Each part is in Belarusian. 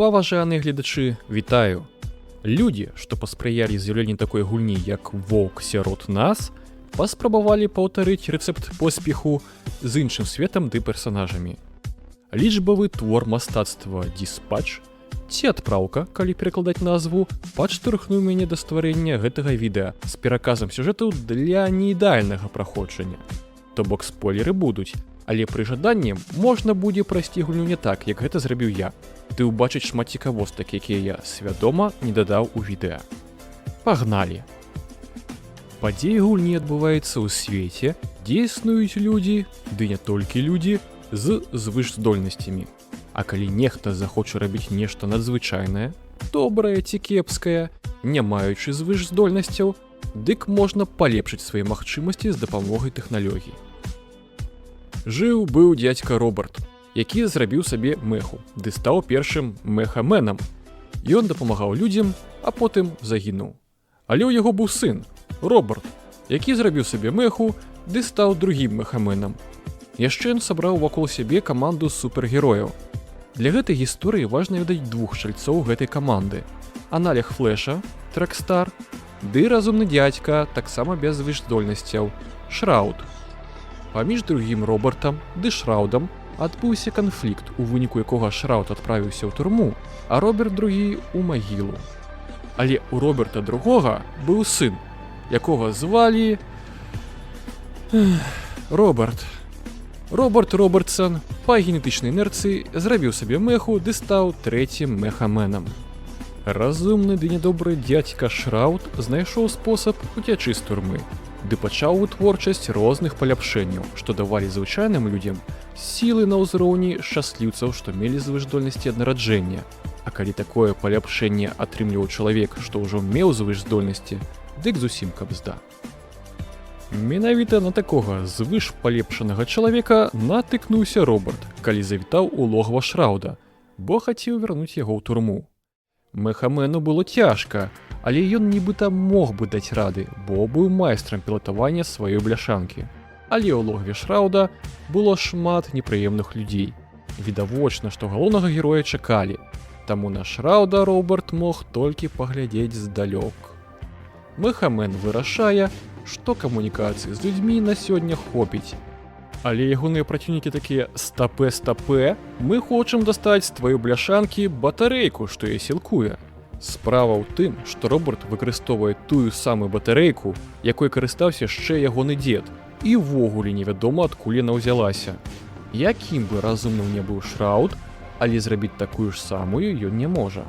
Паважаныя гледачы, вітаю! Людзі, што паспрыялі з'яўленню такой гульні, як «Воўк сярод нас», паспрабавалі паўтарыць рэцэпт поспеху з іншым светам ды персанажамі. Лічбавы твор мастацтва «Диспач» ці адпраўка, калі перакладаць назву, падштурхнуў мяне да стварэння гэтага відэа з пераказам сюжэту для неідэальнага праходжання. То бок спойлеры будуць, але пры жаданні можна будзе прайсці гульню не так, як гэта зрабіў я. Ты ўбачыць шмат цікавостак, якія я свядома не дадаў у відэа. Пагналі! Падзеі гульні адбываецца ў свеце, дзе існуюць людзі, ды не толькі людзі, з звышздольнасцямі. А калі нехта захоча рабіць нешта надзвычайнае, добрае ці кепскае, не маючы звышздольнасцяў, дык можна палепшыць свае магчымасці з дапамогай тэхналогій. Жыў-быў дзядзька Роберт, які зрабіў сабе меху, ды стаў першым мехаменам. Ён дапамагаў людзям, а потым загінуў. Але ў яго быў сын, Роберт, які зрабіў сабе меху, ды стаў другім мехаменам. Яшчэ ён сабраў вакол сябе каманду супергерояў. Для гэтай гісторыі важна ведаць двух чальцоў гэтай каманды. Аналег Флэша, Тракстар, ды разумны дзядзька, таксама без звышздольнасцяў, Шрауд. Паміж другім Робертам ды Шраудам адбыўся канфлікт, у выніку якога Шрауд адправіўся ў турму, а Роберт другі ў магілу. Але ў Роберта другога быў сын, якога звалі Роберт. Роберт Робертсон па генетычнай інерцыі зрабіў сабе меху ды стаў трэцім мехаменам. Разумны ды нядобры дзядзька Шрауд знайшоў спосаб уцячы з турмы, ды пачаў вытворчасць розных паляпшэнняў, што давалі звычайным людзям сілы на ўзроўні шчасліўцаў, што мелі звышздольнасці ад нараджэння. А калі такое паляпшэнне атрымліваў чалавек, што ўжо меў звышздольнасці, дык зусім кабзда. Менавіта на такога звышпалепшанага чалавека натыкнуўся Роберт, калі завітаў у логва Шрауда, бо хацеў вярнуць яго ў турму. Мехамену было цяжка, але ён нібыта мог бы даць рады, бо быў майстрам пілатавання сваёй бляшанкі. Але ў логве Шрауда было шмат непрыемных людзей. Відавочна, што галоўнага героя чакалі, таму на Шрауда Роберт мог толькі паглядзець здалёк. Мехамен вырашае, што камунікацыі з людзьмі на сёння хопіць. Але ягоныя праціўнікі такія «стапэ, мы хочам дастаць з тваёй бляшанкі батарэйку, што я сілкуе». Справа ў тым, што Роберт выкарыстоўвае тую самую батарэйку, якой карыстаўся яшчэ ягоны дзед, і ўвогуле невядома, адкуль яна ўзялася. Якім бы разумным не быў Шрауд, але зрабіць такую ж самую ён не можа.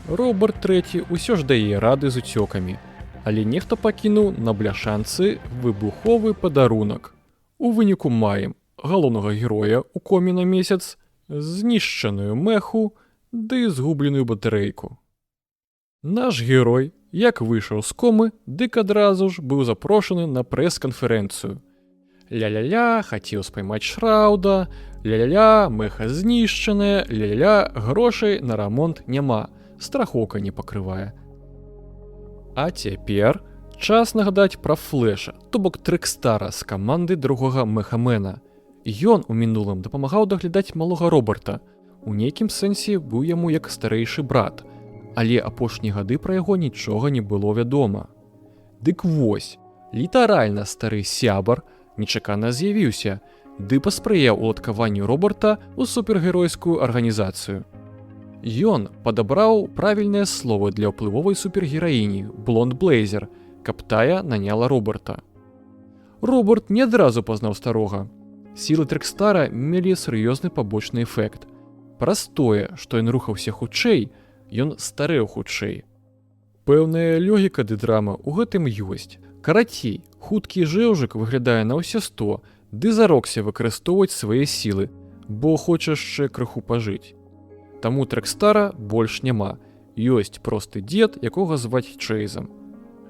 Роберт III усё ж дае рады з уцёкамі, але нехта пакінуў на бляшанцы выбуховы падарунак. У выніку маем галоўнага героя ў коме на месяц, знішчаную меху ды згубленую батарэйку. Наш герой, як выйшаў з комы, дык адразу ж быў запрошаны на прэс-канферэнцыю. Ля-ля-ля, хацеў спаймаць Шрауда, ля-ля-ля, меха знішчаная, ля-ля-ля, грошай на рамонт няма, страхоўка не пакрывае. А цяпер час нагадаць пра Флэша, то бок Тракстара з каманды другога мехамена. Ён у мінулым дапамагаў даглядаць малога Роберта, у нейкім сэнсе быў яму як старэйшы брат, але апошнія гады пра яго нічога не было вядома. Дык вось, літаральна стары сябар нечакана з'явіўся, ды паспрыяў уладкаванню Роберта ў супергеройскую арганізацыю. Ён падабраў правільнае слово для ўплывовай супергераіні Блонд Блейзер, каб тая наняла Роберта. Роберт не адразу пазнаў старога. Сілы Тракстара мелі сур'ёзны пабочны эфект. Праз тое, што ён рухаўся хутчэй, ён старэў хутчэй. Пэўная логіка ды драма ў гэтым ёсць. Карацей, хуткі жэўжык выглядае на ўсе 100, ды зарокся выкарыстоўваць свае сілы, бо хоча яшчэ крыху пажыць. Таму Тракстара больш няма. Ёсць просты дзед, якога зваць Чэйзам.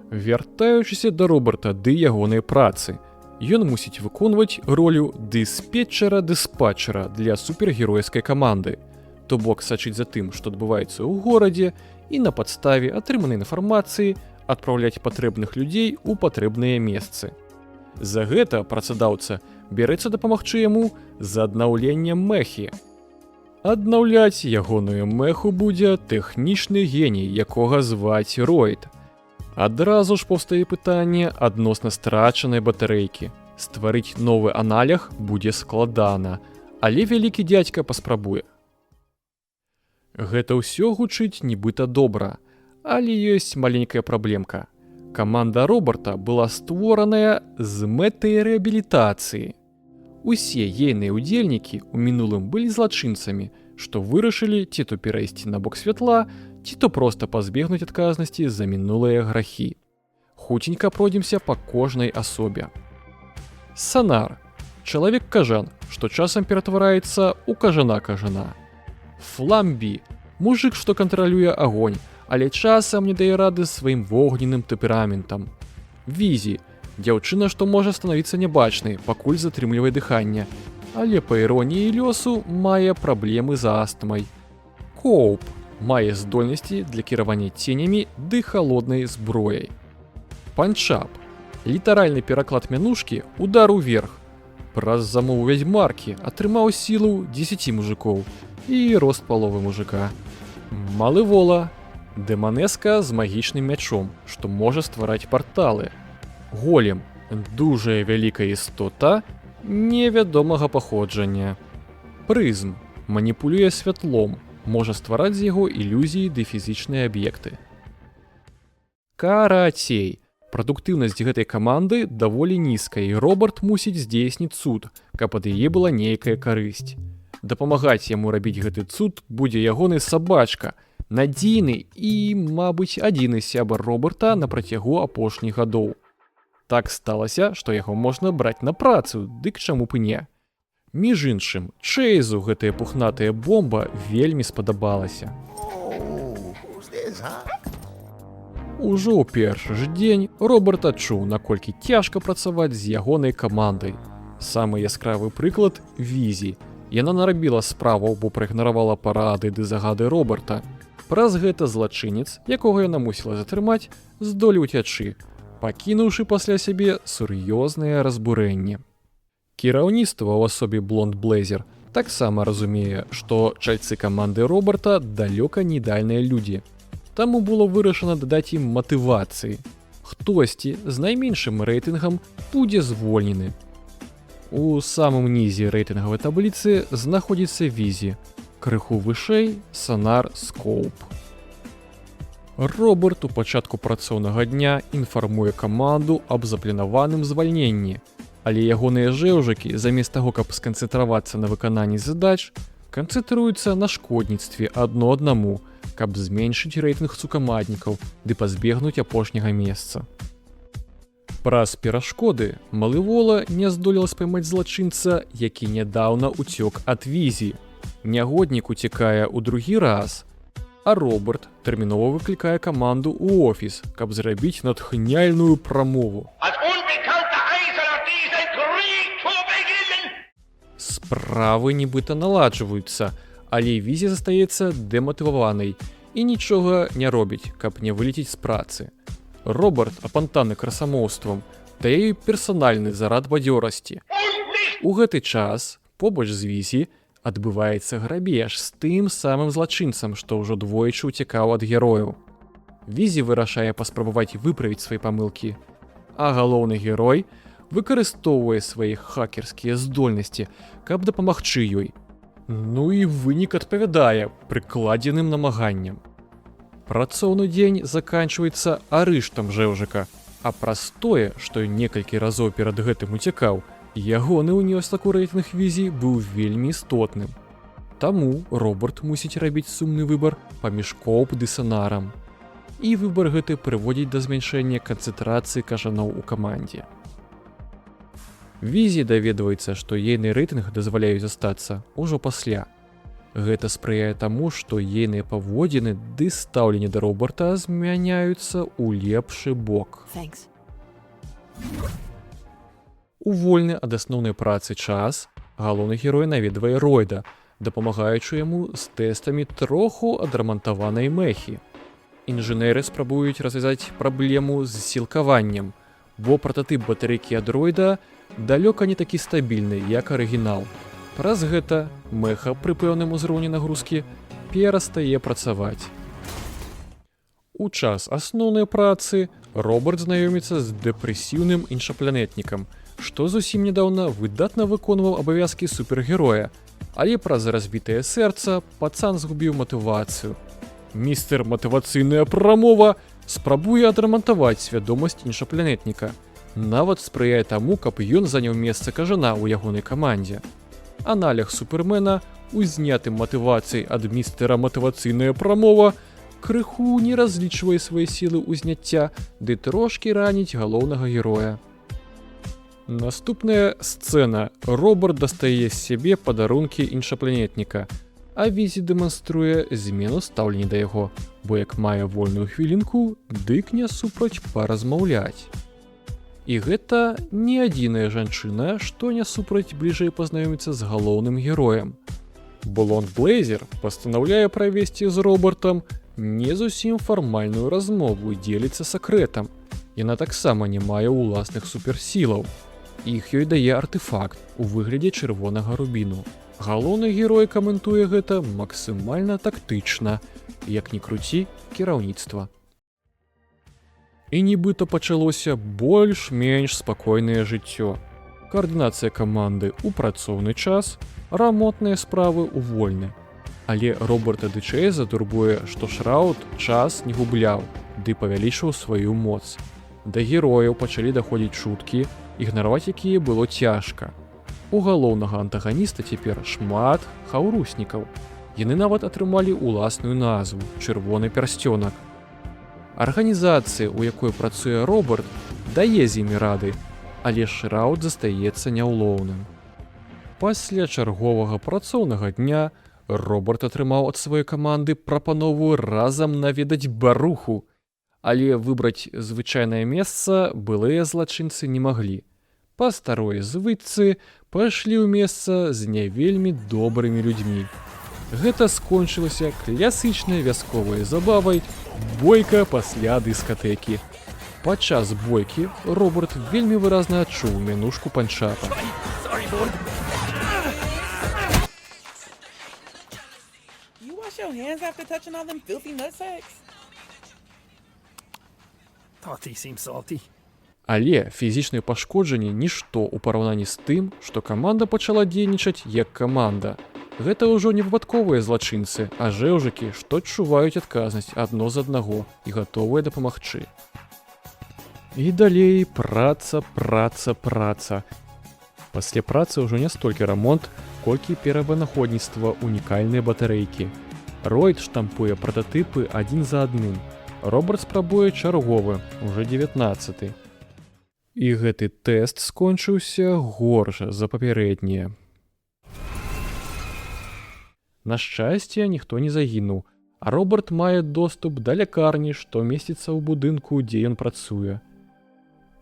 Вяртаючыся да Роберта ды ягонай працы, ён мусіць выконваць ролю дыспетчара-дыспатчара для супергеройскай каманды, то бок сачыць за тым, што адбываецца ў горадзе, і на падставе атрыманай інфармацыі адпраўляць патрэбных людзей у патрэбныя месцы. За гэта працадаўца бярэцца дапамагчы яму з аднаўленнем мехі. Аднаўляць ягоную меху будзе тэхнічны геній, якога зваць Ройд. Адразу ж паўстае пытанне адносна страчанай батарэйкі. Стварыць новы аналег будзе складана, але вялікі дзядзька паспрабуе. Гэта ўсё гучыць нібыта добра, але ёсць маленькая праблемка. Каманда Роберта была створаная з мэтай рэабілітацыі. Усе ейныя ўдзельнікі ў мінулым былі злачынцамі, што вырашылі ці то перайсці на бок святла, ці то проста пазбегнуць адказнасці за мінулыя грахі. Хуценька пройдземся па кожнай асобе. Санар – чалавек-кажан, што часам ператвараецца ў кажана-кажана. Фламбі – мужык, што кантралюе агонь, але часам не дае рады сваім вогненным тэмпераментам. Візі – дзяўчына, што можа станавіцца нябачнай, пакуль затрымлівае дыханне, але па іроніі лёсу мае праблемы з астмай. Коуп мае здольнасці для кіравання ценямі ды халоднай зброяй. Панчап – літаральны пераклад мянушкі «удар уверх». Праз замову вядзьмаркі атрымаў сілу 10 мужикоў і рост паловы мужика. Малывола – дэманеска з магічным мячом, што можа ствараць парталы. Голем – дужая вялікая істота невядомага паходжання. Прызм – маніпулюе святлом, можа ствараць з яго ілюзіі ды фізічныя аб'екты. Карацей, прадуктыўнасць гэтай каманды даволі нізкая, і Роберт мусіць здзейсніць цуд, каб ад яе была нейкая карысць. Дапамагаць яму рабіць гэты цуд будзе ягоны сабачка, надзейны і, мабыць, адзіны сябар Роберта на працягу апошніх гадоў. Так сталася, што яго можна браць на працу, дык чаму б і не. Між іншым, Чэйзу гэтая пухнатая бомба вельмі спадабалася. Ужо ў першы ж дзень Роберт адчуў, наколькі цяжка працаваць з ягонай камандай. Самы яскравы прыклад – Візі. Яна нарабіла справаў, бо праігнаравала парады ды загады Роберта. Праз гэта злачынец, якога яна мусіла затрымаць, здолеў уцячы, пакінуўшы пасля сябе сур'ёзнае разбурэнне. Кіраўніцтва ў асобе Блонд Блэзер таксама разумее, што чальцы каманды Роберта далёка не ідэальныя людзі. Таму было вырашана дадаць ім матывацыі. Хтосьці з найменшым рэйтынгам будзе звольнены. У самым нізе рэйтынгавай табліцы знаходзіцца Візі, крыху вышэй Санар Скоуп. Роберт у пачатку працоўнага дня інфармуе каманду аб запланаваным звальненні, але ягоныя жэўжыкі, замест таго, каб сканцэнтравацца на выкананні задач, канцэнтруюцца на шкодніцтве адно аднаму, каб зменшыць рэйтынг сукамаднікаў ды пазбегнуць апошняга месца. Праз перашкоды Малывола не здолела спаймаць злачынца, які нядаўна уцёк ад Візі. Нягоднік уцякае ў другі раз, а Роберт тэрмінова выклікае каманду ў офіс, каб зрабіць натхняльную прамову. Справы нібыта наладжваюцца, але Візі застаецца дэматываванай і нічога не робіць, каб не вылеціць з працы. Роберт, апантаны красамоўствам, дае ёй персанальны зарад бадзёрасці. У гэты час, побач з Візі, адбываецца грабеж з тым самым злачынцам, што ўжо двойчы ўцякаў ад герояў. Візі вырашае паспрабаваць выправіць свае памылкі, а галоўны герой выкарыстоўвае свае хакерскія здольнасці, каб дапамагчы ёй. Ну і вынік адпавядае прыкладзеным намаганням. Працоўны дзень заканчваецца арыштам жэўжыка, а праз тое, што некалькі разоў перад гэтым уцякаў, ягоны ўнёснак у рэйтынг Візі быў вельмі істотным. Таму Роберт мусіць рабіць сумны выбар паміж Коуп ды Санарам. І выбар гэты прыводзіць да змяншэння канцэнтрацыі кажаноў у камандзе. Візі даведваецца, што ейны рэйтынг дазваляюць застацца ўжо пасля. Гэта спрыяе таму, што ейныя паводзіны ды стаўленне да Роберта змяняюцца ў лепшы бок. У вольны ад асноўнай працы час галоўны герой наведвае Ройда, дапамагаючы яму з тэстамі троху адрамантаванай мехі. Інжынеры спрабуюць развязаць праблему з сілкаваннем, бо прататып батарэйкі ад Ройда далёка не такі стабільны, як арыгінал. Праз гэта меха пры пэўным узроўні нагрузкі перастае працаваць. У час асноўнай працы Роберт знаёміцца з дэпрэсіўным іншапланетнікам, што зусім нядаўна выдатна выконваў абавязкі супергероя, але праз разбітае сэрца пацан згубіў матывацыю. Містер матывацыйная прамова спрабуе адрамантаваць свядомасць іншапланетніка, нават спрыяе таму, каб ён заняў месца кажана ў ягонай камандзе. Аналег супермена, узнятым матывацыяй ад містера матывацыйная прамова, крыху не разлічвае свае сілы ўзняцця ды трошкі раніць галоўнага героя. Наступная сцэна. Роберт дастае з сябе падарункі іншапланетніка, а Візі дэманструе змену стаўлення да яго, бо як мае вольную хвілінку, дык не супраць паразмаўляць. І гэта не адзіная жанчына, што не супраць бліжэй пазнаёміцца з галоўным героем. Блонд Блейзер пастанаўляе правесці з Робертам не зусім фармальную размову і дзеліцца сакрэтам. Яна таксама не мае ўласных суперсілаў. Іх ёй дае артэфакт у выглядзе чырвонага рубіну. Галоўны герой каментуе гэта максімальна тактычна, як ні круці, кіраўніцтва. І нібыта пачалося больш-менш спакойнае жыццё. Каардынацыя каманды ў працоўны час, рамонтныя справы ў вольны. Але Роберта ды Чейза турбуе, што Шрауд час не губляў, ды павялічыў сваю моц. Да герояў пачалі даходзіць чуткі, ігнараваць якія было цяжка. У галоўнага антаганіста цяпер шмат хаўруснікаў. Яны нават атрымалі ўласную назву «Чырвоны пярсцёнак». Арганізацыя, у якой працуе Роберт, дае з імі рады, але Шрауд застаецца няўлоўным. Пасля чарговага працоўнага дня Роберт атрымаў ад сваёй каманды прапанову разам наведаць баруху, але выбраць звычайнае месца былыя злачынцы не маглі. Па старой звычцы пайшлі ў месца з не вельмі добрымі людзьмі. Гэта скончылася класічнай вясковай забавай бойка пасля дыскатэкі. Падчас бойкі Роберт вельмі выразна адчуў мянушку панчапа. Your hands after touching all them filthy nutsacks? Thought he seemed salty. Але фізічныя пашкоджанні нішто ў параўнанні з тым, што каманда пачала дзейнічаць як каманда. Гэта ўжо не выпадковыя злачынцы, а жэўжыкі, што адчуваюць адказнасць адно з аднаго і гатовыя дапамагчы. І далей праца. Пасля працы ўжо не столькі рамонт, колькі перавынаходніцтва унікальныя батарэйкі. Ройд штампуе прататыпы адзін за адным. Роберт спрабуе чарговы, уже 19-ы. І гэты тэст скончыўся горш за папярэднія. На шчасце, ніхто не загінуў, а Роберт мае доступ да лякарні, што месціцца ў будынку, дзе ён працуе.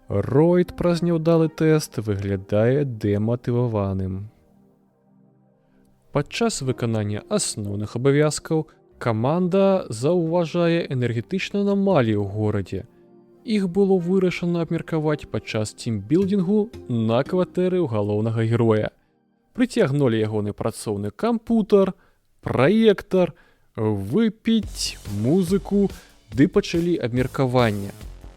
Ройд праз няўдалы тэст выглядае дэматываваным. Падчас выканання асноўных абавязкаў каманда заўважае энергетычныя анамаліі ў горадзе. Іх было вырашана абмеркаваць падчас тімбілдингу на кватэры ў галоўнага героя. Прыцягнулі ягоны працоўны кампутар, праектар, выпіць, музыку, ды пачалі абмеркаванне.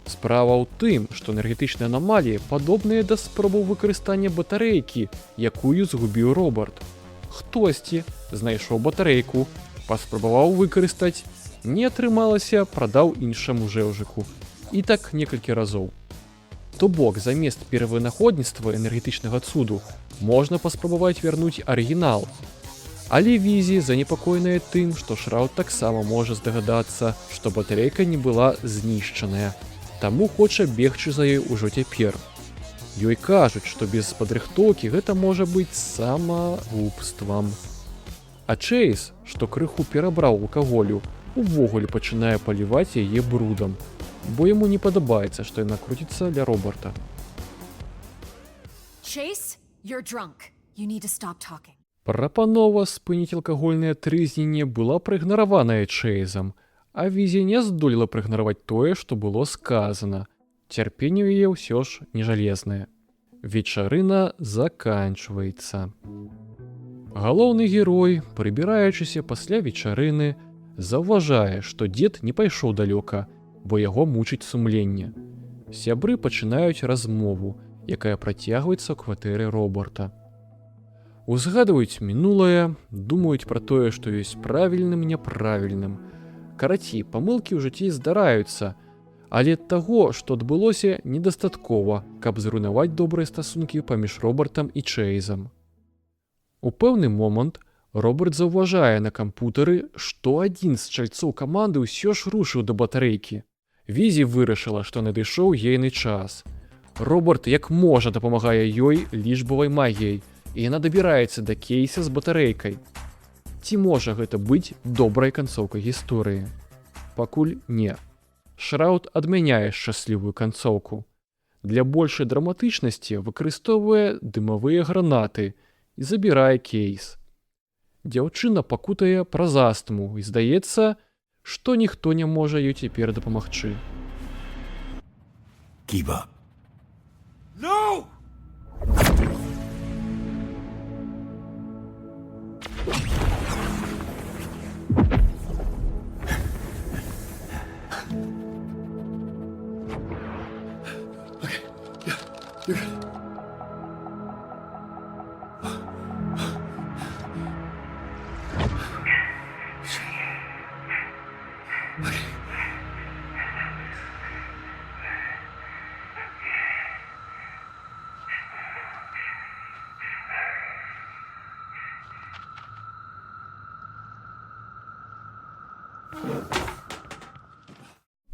Справа ў тым, што энергетычныя анамаліі падобныя да спробаў выкарыстання батарэйкі, якую згубіў Роберт. Хтосьці знайшоў батарэйку, паспрабаваў выкарыстаць, не атрымалася, прадаў іншаму жэўжыку. І так некалькі разоў. То бок, замест перавынаходніцтва энергетычнага цуду можна паспрабаваць вярнуць арыгінал. Але Візі занепакоеная тым, што Шрауд таксама можа здагадацца, што батарэйка не была знішчаная, таму хоча бегчы за ёй ужо цяпер. Ёй кажуць, што без падрыхтоўкі гэта можа быць самагубствам. А Чейз, што крыху перабраў алкаголю, увогуле пачынае паліваць яе брудам, бо яму не падабаецца, што яна круціцца ля Роберта. Chase, you're drunk. You need to stop talking. Прапанова спыніць алкагольнае трызненне была праігнараваная Чейзам, а Візі не здолела праігнараваць тое, што было сказана. Цярпенне ў яе ўсё ж не жалезнае. Вечарына заканчваецца. Галоўны герой, прыбіраючыся пасля вечарыны, заўважае, што дзед не пайшоў далёка, бо яго мучыць сумленне. Сябры пачынаюць размову, якая працягваецца ў кватэры Роберта. Узгадваюць мінулае, думаюць пра тое, што ёсць правільным і няправільным. Карацей, памылкі ў жыцці здараюцца, але таго, што адбылося, недастаткова, каб зруйнаваць добрыя стасункі паміж Робертам і Чэйзам. У пэўны момант Роберт заўважае на кампутары, што адзін з чальцоў каманды ўсё ж рушыў да батарэйкі. Візі вырашыла, што надышоў ейны час. Роберт як можа дапамагае ёй лічбавай магіяй, і яна дабіраецца да кейса з батарэйкай. Ці можа гэта быць добрай канцоўкай гісторыі? Пакуль не. Шрауд адмяняе шчаслівую канцоўку. Для большай драматычнасці выкарыстоўвае дымавыя гранаты і забірае кейс. Дзяўчына пакутае праз астму і здаецца, што ніхто не можа ёй цяпер дапамагчы. Keep up. No! Okay, yeah, you're good.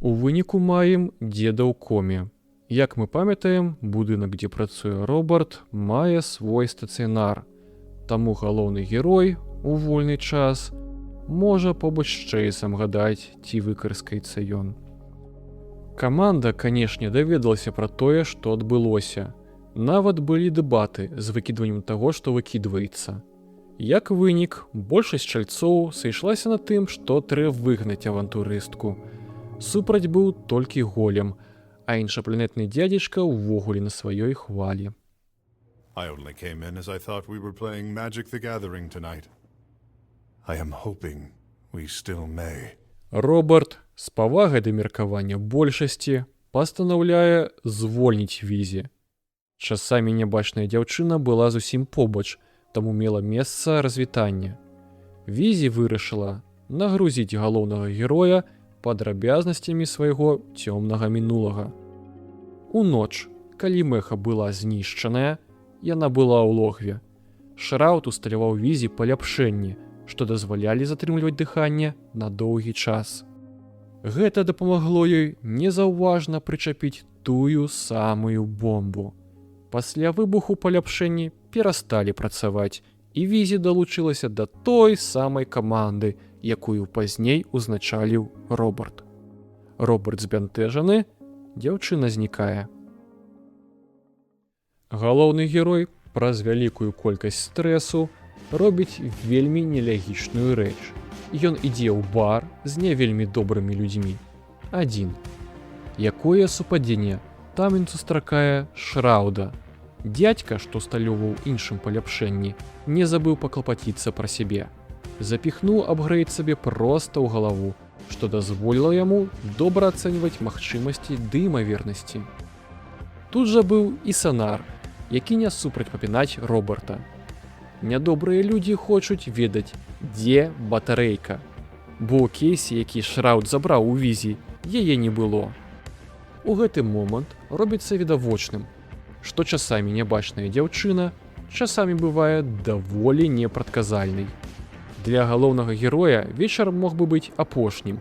У выніку маем дзеда ў коме. Як мы памятаем, будынак, дзе працуе Роберт, мае свой стацыянар. Таму галоўны герой у вольны час можа побач з Чэйсам гадаць, ці выкарыскаецца ён. Каманда, канешне, даведалася пра тое, што адбылося. Нават былі дэбаты з выкідваннем таго, што выкідваецца. Як вынік, большасць чальцоў сышлася на тым, што трэба выгнаць авантурыстку. Супраць быў толькі голем, а іншапланетны дзядзечка ўвогуле на сваёй хвалі. I only came in as I thought we were playing Magic the Gathering tonight. I am hoping we still may. Роберт, з павагай да меркавання большасці, пастанаўляе звольніць Візі. Часамі нябачная дзяўчына была зусім побач, таму мела месца развітання. Візі вырашыла нагрузіць галоўнага героя падрабязнасцямі свайго цёмнага мінулага. У ноч, калі мэха была знішчаная, яна была ў логве. Шрауд усталяваў Візі паляпшэнні, што дазвалялі затрымліваць дыханне на доўгі час. Гэта дапамагло ёй незаўважна прычапіць тую самую бомбу. Пасля выбуху паляпшэнні перасталі працаваць, і Візі далучылася да той самай каманды, якую пазней узначаліў Роберт. Роберт збянтэжаны, дзяўчына знікае. Галоўны герой праз вялікую колькасць стрэсу робіць вельмі нелягічную рэч. Ён ідзе ў бар з не вельмі добрымі людзьмі. Адзін. Якое супадзенне? Там ён сустракае Шрауда. Дядька, што сталёваў іншым паляпшэнні, не забыў паклапаціцца пра сябе. Запіхнуў апгрэйд сабе проста ў галаву, што дазволіла яму добра ацэньваць магчымасці ды імавернасці. Тут жа быў і Санар, які не супраць папінаць Роберта. Нядобрыя людзі хочуць ведаць, дзе батарэйка. Бо ў кейсе, які Шрауд забраў у Візі, яе не было. У гэты момант робіцца відавочным, што часамі нябачная дзяўчына часамі бывае даволі непрадказальнай. Для галоўнага героя вечар мог бы быць апошнім,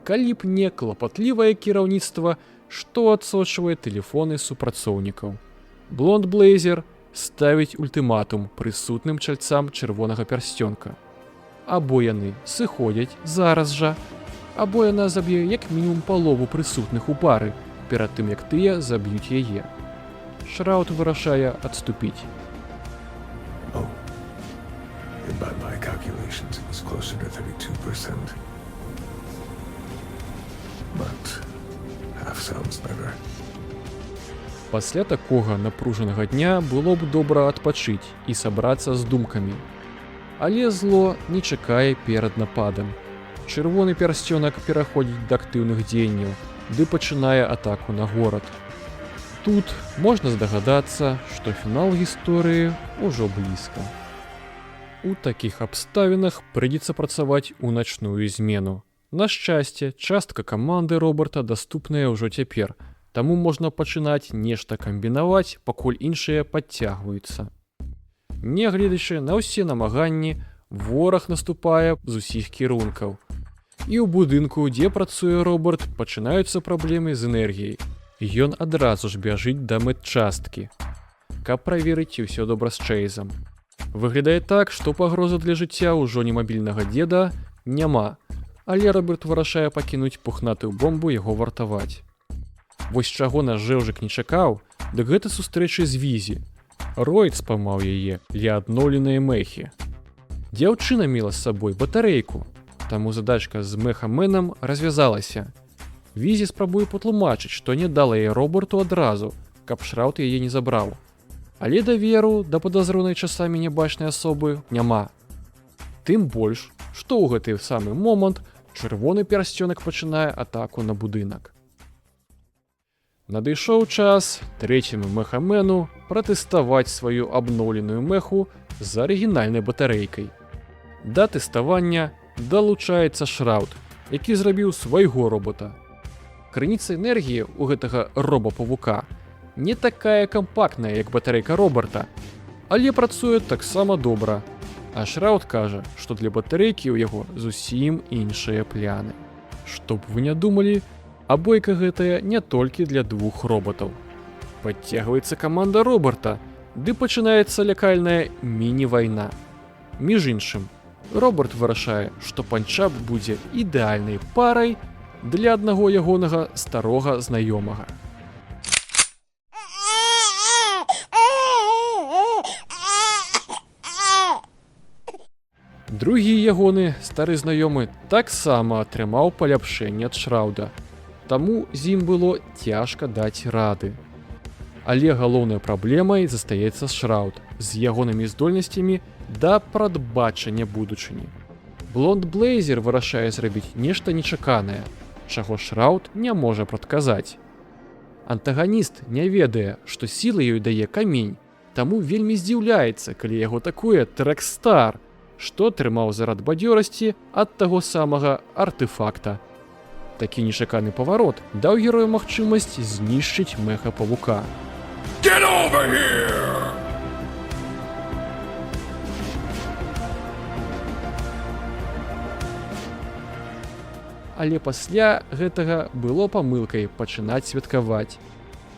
калі б не клапатлівае кіраўніцтва, што адсочвае тэлефоны супрацоўнікаў. Блонд Блейзер ставіць ультыматум прысутным чальцам чырвонага пярсцёнка. Або яны сыходзяць зараз жа, або яна заб'е як мінімум палову прысутных у пары, перад тым як тыя заб'юць яе. Шрауд вырашае адступіць. And by my calculations, it was closer to 32%. But half sounds better. Пасля такога напружанага дня было б добра адпачыць і сабрацца з думкамі. Але зло не чакае перад нападам. Чырвоны пярсцёнак пераходзіць да актыўных дзеянняў, ды пачынае атаку на горад. Тут можна здагадацца, што фінал гісторыі ўжо блізка. У такіх абставінах прыйдзецца працаваць у начную змену. На шчасце, частка каманды Роберта даступная ўжо цяпер, таму можна пачынаць нешта камбінаваць, пакуль іншыя падцягваюцца. Нягледзячы на ўсе намаганні, вораг наступае з усіх кірункаў. І ў будынку, дзе працуе Роберт, пачынаюцца праблемы з энергіяй. Ён адразу ж бяжыць да мэтчасткі, каб праверыць, ці ўсё добра з Чэйзам. Выглядае так, што пагрозы для жыцця ўжо немабільнага деда няма, але Роберт вырашае пакінуць пухнатую бомбу яго вартаваць. Вось чаго наш жэўжык не чакаў, дык гэта сустрэчы з Візі. Ройд спамаў яе для адноўленай мэхі. Дзяўчына мела з сабой батарэйку, таму задачка з мехаменам развязалася. Візі спрабуе патлумачыць, што не дала яе Роберту адразу, каб Шраўд яе не забраў. Але даверу да падазронай часамі нябачнай асобы няма. Тым больш, што ў гэты самы момант чырвоны пярсцёнак пачынае атаку на будынак. Надышоў час трэцяму мехамену пратэставаць сваю абноўленую меху з арыгінальнай батарэйкай. Да тэставання далучаецца Шраўд, які зрабіў свайго робота. Крыніца энергіі ў гэтага роба-павука не такая кампактная, як батарэйка Роберта, але працуе таксама добра. А Шраўд кажа, што для батарэйкі ў яго зусім іншыя пляны. Што б вы не думалі, а бойка гэтая не толькі для двух роботаў. Падцягваецца каманда Роберта, ды пачынаецца лякальная міні-вайна. Між іншым, Роберт вырашае, што панчап будзе ідэальнай парай для аднаго ягонага старога знаёмага. Другі ягоны стары знаёмы таксама атрымаў паляпшэнне ад Шраўда, таму з ім было цяжка даць рады. Але галоўнай праблемай застаецца Шраўд з ягонымі здольнасцямі да прадбачання будучыні. Блонд Блейзер вырашае зрабіць нешта нечаканае, чаго Шраўд не можа прадказаць. Антаганіст не ведае, што сілы ёй дае камень, таму вельмі здзіўляецца, калі яго атакуе Трэкстар, што атрымаў зарад бадзёрасці ад таго самага артэфакта. Такі нечаканы паварот даў герою магчымасць знішчыць меха-павука. Get over here! Але пасля гэтага было памылкай пачынаць святкаваць.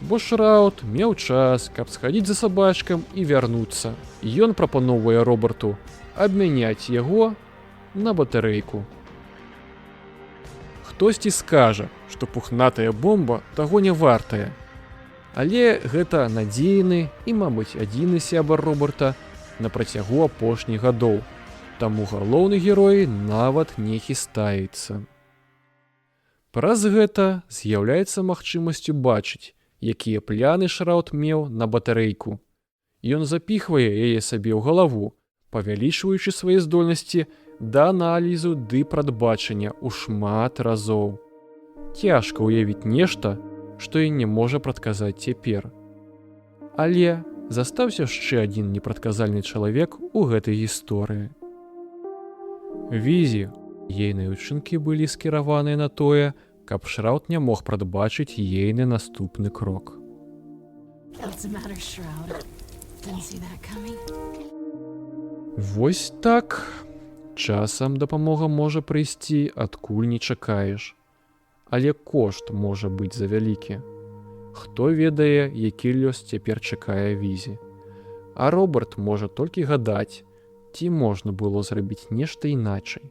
Бо Шраўд меў час, каб схадзіць за сабачкам і вярнуцца. Ён прапаноўвае Роберту абмяняць яго на батарэйку. Хтосьці скажа, што пухнатая бомба таго не вартая. Але гэта надзейны і, мабыць, адзіны сябар Роберта на працягу апошніх гадоў. Таму галоўны герой нават не хістаецца. Праз гэта з'яўляецца магчымасцю бачыць, якія пляны Шраўд меў на батарэйку. Ён запіхвае яе сабе ў галаву, павялічваючы свае здольнасці да аналізу ды прадбачання ў шмат разоў. Цяжка ўявіць нешта, што і не можа прадказаць цяпер. Але застаўся яшчэ адзін непрадказальны чалавек у гэтай гісторыі. Візі, ейныя ўчынкі былі скіраваныя на тое, каб Шраўд не мог прадбачыць ейны наступны крок. What's the matter, Shroud? Didn't see that coming. Вось так. Часам дапамога можа прыйсці, адкуль не чакаеш. Але кошт можа быць завялікі. Хто ведае, які лёс цяпер чакае Візі. А Роберт можа толькі гадаць, ці можна было зрабіць нешта іначай.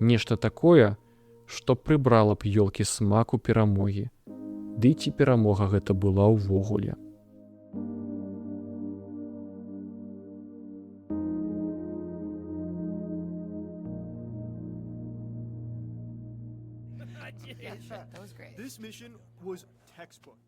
Нешта такое, што прыбрала б ёлкі смаку перамогі. Ды ці перамога гэта была ўвогуле. That was great. This mission was textbook.